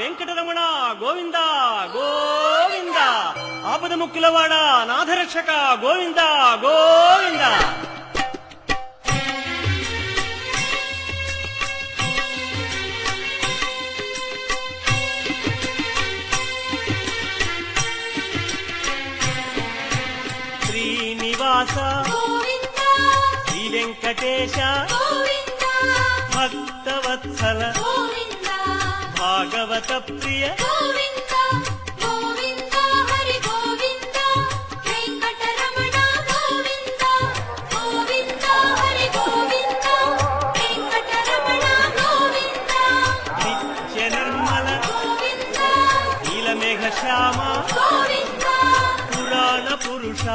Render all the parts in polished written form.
వెంకటరమణ గోవింద గోవింద. ఆపద ముక్కులవాడ నాథరక్షక గోవింద గోవింద. శ్రీనివాస శ్రీ వెంకటేశ భక్తవత్సల భాగవత ప్రియ నిత్య నిర్మల నీలమేఘ శ్యామ పురాణ పురుష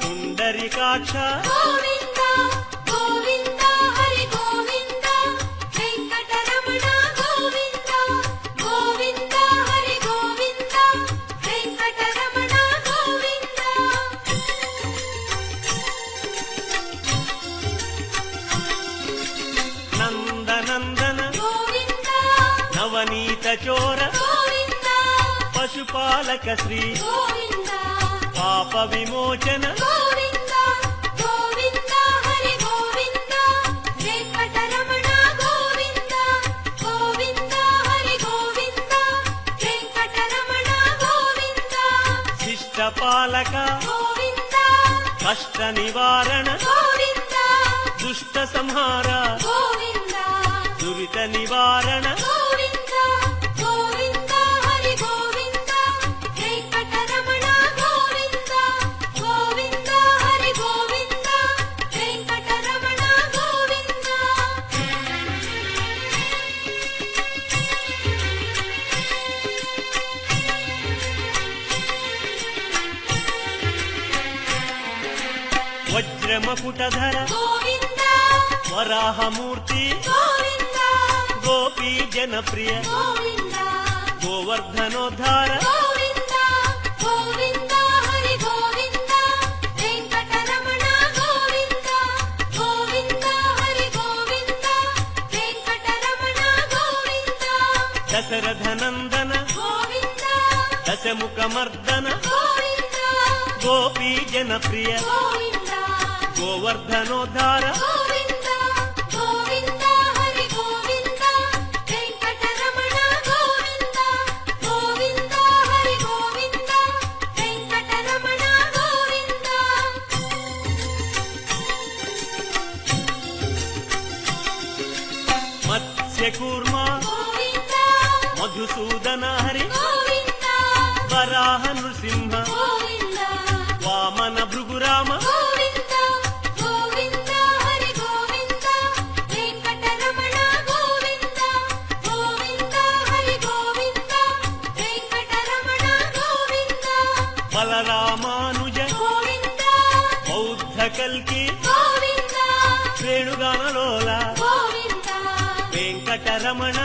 పుండరీకాక్ష నందనందన నవనీత చోర పశుపాలక శ్రీ పాప విమోచన శిష్టపాలక కష్ట నివారణ దుష్ట సంహార దురిత నివారణ వజ్రమకుటధర వరాహమూర్తి గోపీ జనప్రియ గోవర్ధనోద్ధార దశరథనందన దశముఖమర్దన గోపీ జనప్రియ గోవర్ధనోద్ధార మత్స్యకూర్మ మధుసూదన హరి వరాహ నృసింహ వామన భృగురామ బలరామానుజ బౌద్ధ కల్కి వేణుగానలోల వెంకటరమణ